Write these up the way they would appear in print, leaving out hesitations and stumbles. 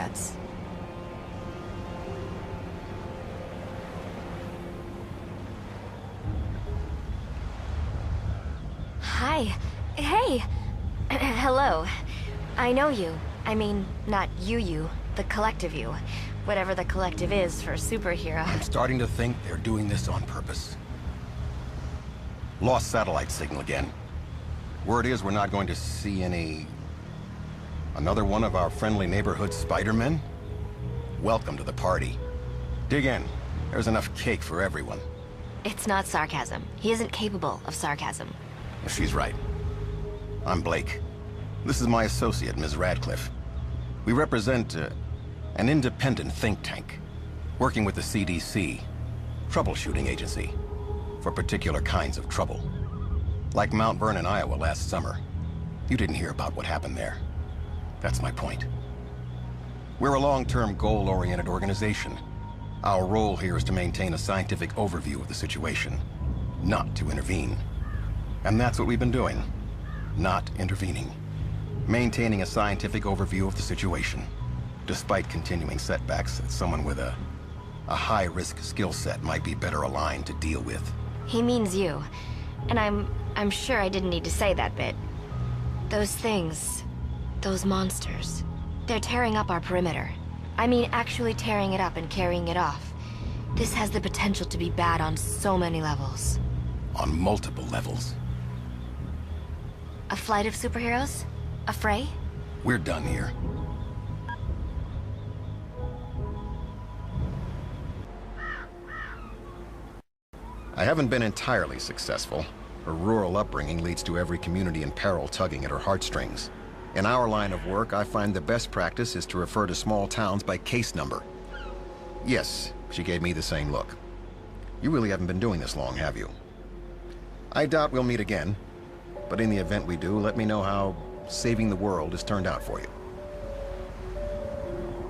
nuts. Hi. Hey! Hello. I know you. I mean, not you, the collective you. Whatever the collective is for superhero. I'm starting to think they're doing this on purpose. Lost satellite signal again. Word is we're not going to see another one of our friendly neighborhood Spider-Men? Welcome to the party. Dig in. There's enough cake for everyone. It's not sarcasm. He isn't capable of sarcasm. She's right. I'm Blake. This is my associate, Ms. Radcliffe. We represent an independent think tank, working with the CDC, troubleshooting agency, for particular kinds of trouble. Like Mount Vernon, Iowa last summer. You didn't hear about what happened there. That's my point. We're a long-term, goal-oriented organization. Our role here is to maintain a scientific overview of the situation, not to intervene. And that's what we've been doing. Not intervening. Maintaining a scientific overview of the situation, despite continuing setbacks that someone with a high-risk skill set might be better aligned to deal with. He means you. And I'm sure I didn't need to say that bit. Those things, those monsters, they're tearing up our perimeter. I mean, actually tearing it up and carrying it off. This has the potential to be bad on so many levels. On multiple levels. A flight of superheroes? A fray? We're done here. I haven't been entirely successful. Her rural upbringing leads to every community in peril tugging at her heartstrings. In our line of work, I find the best practice is to refer to small towns by case number. Yes, she gave me the same look. You really haven't been doing this long, have you? I doubt we'll meet again, but in the event we do, let me know how saving the world has turned out for you.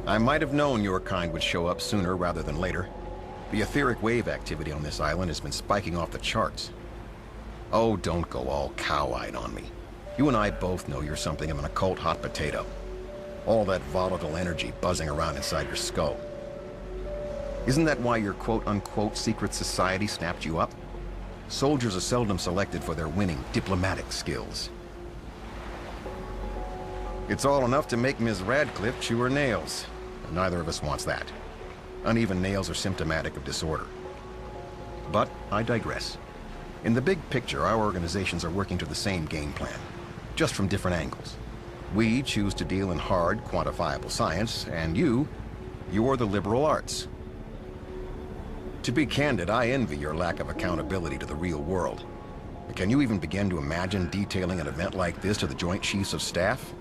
I might have known your kind would show up sooner rather than later. The etheric wave activity on this island has been spiking off the charts. Oh, don't go all cow-eyed on me. You and I both know you're something of an occult hot potato. All that volatile energy buzzing around inside your skull. Isn't that why your quote-unquote secret society snapped you up? Soldiers are seldom selected for their winning diplomatic skills. It's all enough to make Ms. Radcliffe chew her nails, and neither of us wants that. Uneven nails are symptomatic of disorder. But I digress. In the big picture, our organizations are working to the same game plan, just from different angles. We choose to deal in hard, quantifiable science, and you're the liberal arts. To be candid, I envy your lack of accountability to the real world. Can you even begin to imagine detailing an event like this to the Joint Chiefs of Staff?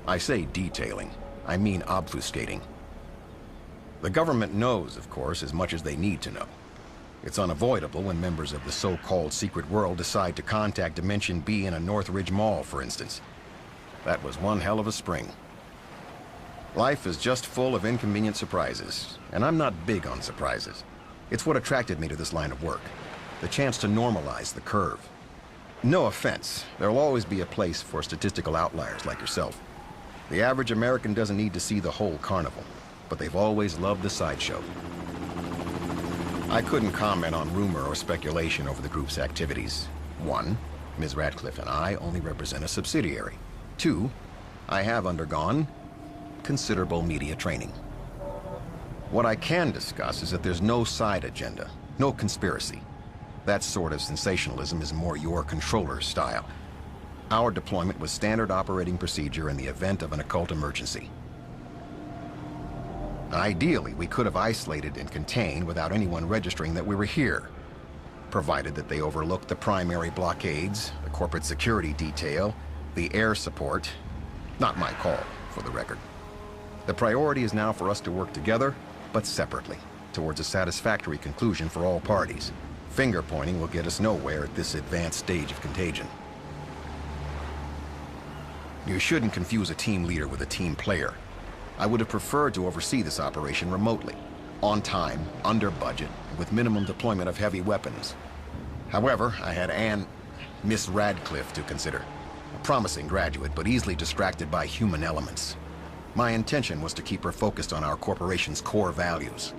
I say detailing, I mean obfuscating. The government knows, of course, as much as they need to know. It's unavoidable when members of the so-called secret world decide to contact Dimension B in a Northridge Mall, for instance. That was one hell of a spring. Life is just full of inconvenient surprises, and I'm not big on surprises. It's what attracted me to this line of work, the chance to normalize the curve. No offense, there'll always be a place for statistical outliers like yourself. The average American doesn't need to see the whole carnival, but they've always loved the sideshow. I couldn't comment on rumor or speculation over the group's activities. 1, Ms. Radcliffe and I only represent a subsidiary. 2, I have undergone considerable media training. What I can discuss is that there's no side agenda, no conspiracy. That sort of sensationalism is more your controller's style. Our deployment was standard operating procedure in the event of an occult emergency. Ideally, we could have isolated and contained without anyone registering that we were here, provided that they overlooked the primary blockades, the corporate security detail, the air support. Not my call, for the record. The priority is now for us to work together, but separately, towards a satisfactory conclusion for all parties. Finger-pointing will get us nowhere at this advanced stage of contagion. You shouldn't confuse a team leader with a team player. I would have preferred to oversee this operation remotely, on time, under budget, with minimum deployment of heavy weapons. However, I had Miss Radcliffe to consider. A promising graduate, but easily distracted by human elements. My intention was to keep her focused on our corporation's core values.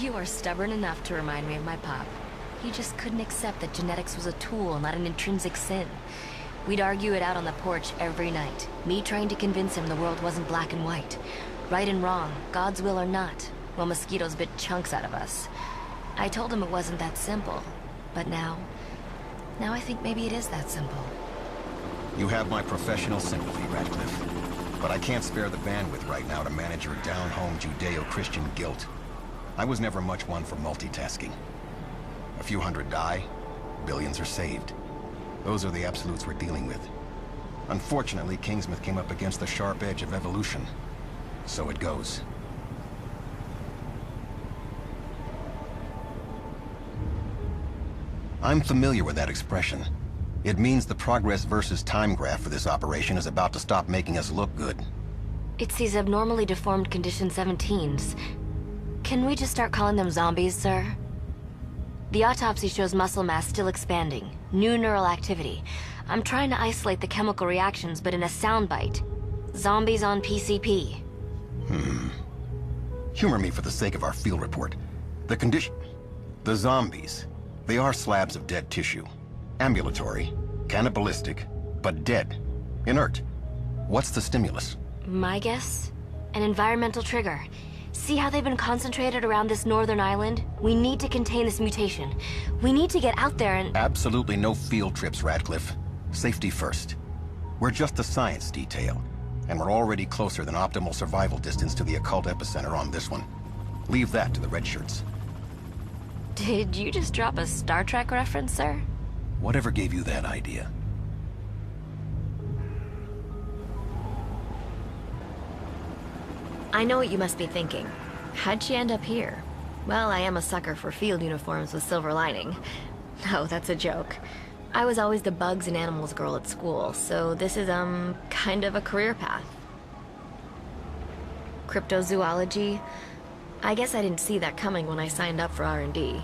You are stubborn enough to remind me of my pop. He just couldn't accept that genetics was a tool, not an intrinsic sin. We'd argue it out on the porch every night, me trying to convince him the world wasn't black and white. Right and wrong, God's will or not, while mosquitoes bit chunks out of us. I told him it wasn't that simple, but now I think maybe it is that simple. You have my professional sympathy, Radcliffe. But I can't spare the bandwidth right now to manage your down-home Judeo-Christian guilt. I was never much one for multitasking. A few hundred die, billions are saved. Those are the absolutes we're dealing with. Unfortunately, Kingsmouth came up against the sharp edge of evolution. So it goes. I'm familiar with that expression. It means the progress versus time graph for this operation is about to stop making us look good. It's these abnormally deformed Condition 17s. Can we just start calling them zombies, sir? The autopsy shows muscle mass still expanding, new neural activity. I'm trying to isolate the chemical reactions, but in a soundbite. Zombies on PCP. Humor me for the sake of our field report. The zombies. They are slabs of dead tissue. Ambulatory, cannibalistic, but dead. Inert. What's the stimulus? My guess? An environmental trigger. See how they've been concentrated around this northern island? We need to contain this mutation. We need to get out there and... Absolutely no field trips, Radcliffe. Safety first. We're just a science detail, and we're already closer than optimal survival distance to the occult epicenter on this one. Leave that to the red shirts. Did you just drop a Star Trek reference, sir? Whatever gave you that idea? I know what you must be thinking. How'd she end up here? Well, I am a sucker for field uniforms with silver lining. No, that's a joke. I was always the bugs and animals girl at school, so this is, kind of a career path. Cryptozoology? I guess I didn't see that coming when I signed up for R&D.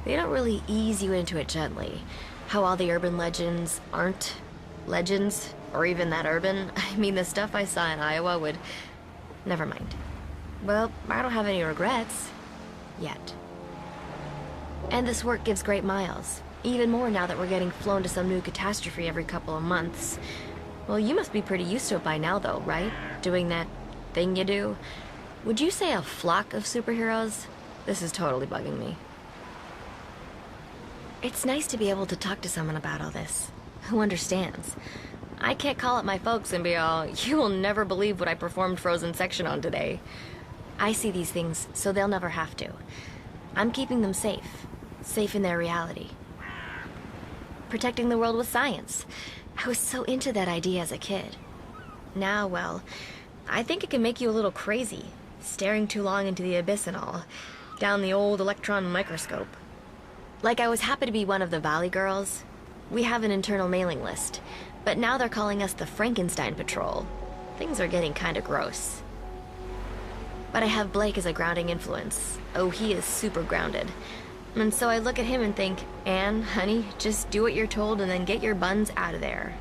They don't really ease you into it gently. How all the urban legends aren't legends, or even that urban. I mean, the stuff I saw in Iowa would... Never mind. Well, I don't have any regrets. Yet. And this work gives great miles. Even more now that we're getting flown to some new catastrophe every couple of months. Well, you must be pretty used to it by now, though, right? Doing that thing you do. Would you say a flock of superheroes? This is totally bugging me. It's nice to be able to talk to someone about all this, who understands. I can't call up my folks and be all, you will never believe what I performed Frozen Section on today. I see these things, so they'll never have to. I'm keeping them safe. Safe in their reality. Protecting the world with science. I was so into that idea as a kid. Now, well, I think it can make you a little crazy. Staring too long into the abyss and all. Down the old electron microscope. Like I was happy to be one of the Valley Girls. We have an internal mailing list. But now they're calling us the Frankenstein Patrol. Things are getting kinda gross. But I have Blake as a grounding influence. Oh, he is super grounded. And so I look at him and think, Anne, honey, just do what you're told and then get your buns out of there.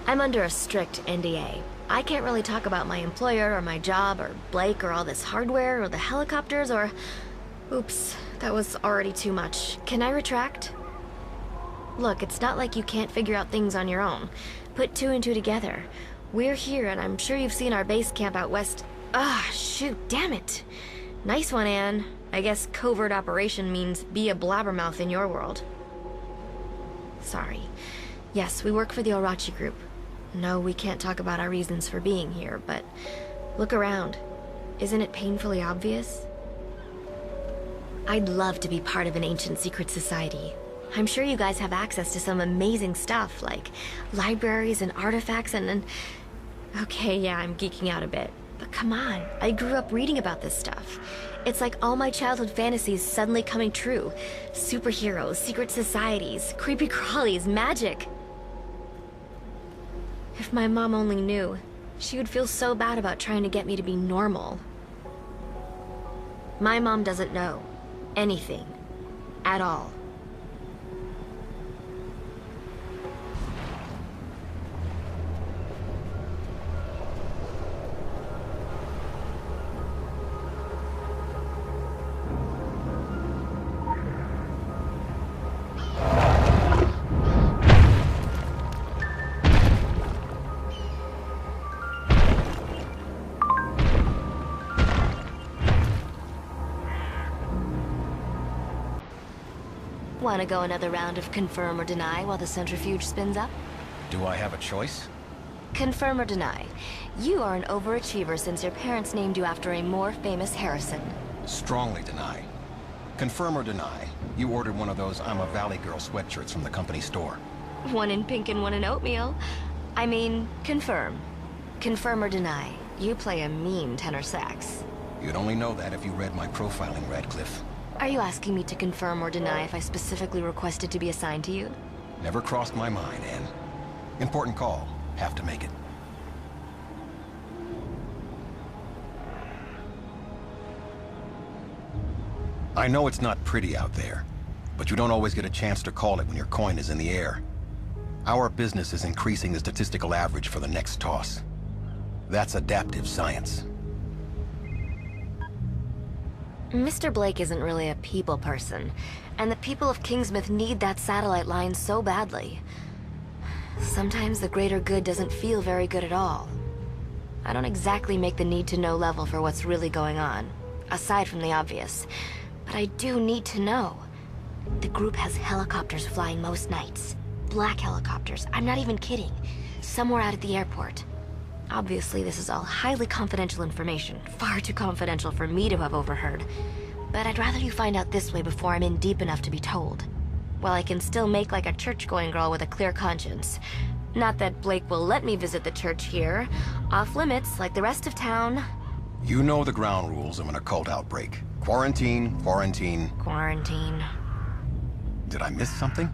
I'm under a strict NDA. I can't really talk about my employer or my job or Blake or all this hardware or the helicopters or... Oops, that was already too much. Can I retract? Look, it's not like you can't figure out things on your own. Put two and two together. We're here and I'm sure you've seen our base camp out west. Ah, shoot, damn it. Nice one, Anne. I guess covert operation means be a blabbermouth in your world. Sorry. Yes, we work for the Orochi Group. No, we can't talk about our reasons for being here, but look around. Isn't it painfully obvious? I'd love to be part of an ancient secret society. I'm sure you guys have access to some amazing stuff, like libraries and artifacts and... Okay, yeah, I'm geeking out a bit. But come on, I grew up reading about this stuff. It's like all my childhood fantasies suddenly coming true. Superheroes, secret societies, creepy crawlies, magic. If my mom only knew, she would feel so bad about trying to get me to be normal. My mom doesn't know anything at all. Want to go another round of confirm or deny while the centrifuge spins up? Do I have a choice? Confirm or deny. You are an overachiever since your parents named you after a more famous Harrison. Strongly deny. Confirm or deny, you ordered one of those I'm a Valley Girl sweatshirts from the company store. One in pink and one in oatmeal. I mean, confirm. Confirm or deny. You play a mean tenor sax. You'd only know that if you read my profiling, Radcliffe. Are you asking me to confirm or deny if I specifically requested to be assigned to you? Never crossed my mind, Anne. Important call. Have to make it. I know it's not pretty out there, but you don't always get a chance to call it when your coin is in the air. Our business is increasing the statistical average for the next toss. That's adaptive science. Mr. Blake isn't really a people person, and the people of Kingsmouth need that satellite line so badly. Sometimes the greater good doesn't feel very good at all. I don't exactly make the need-to-know level for what's really going on, aside from the obvious. But I do need to know. The group has helicopters flying most nights. Black helicopters, I'm not even kidding. Somewhere out at the airport. Obviously, this is all highly confidential information. Far too confidential for me to have overheard. But I'd rather you find out this way before I'm in deep enough to be told. While I can still make like a church-going girl with a clear conscience. Not that Blake will let me visit the church here. Off limits, like the rest of town. You know the ground rules of an occult outbreak. Quarantine, quarantine. Quarantine. Did I miss something?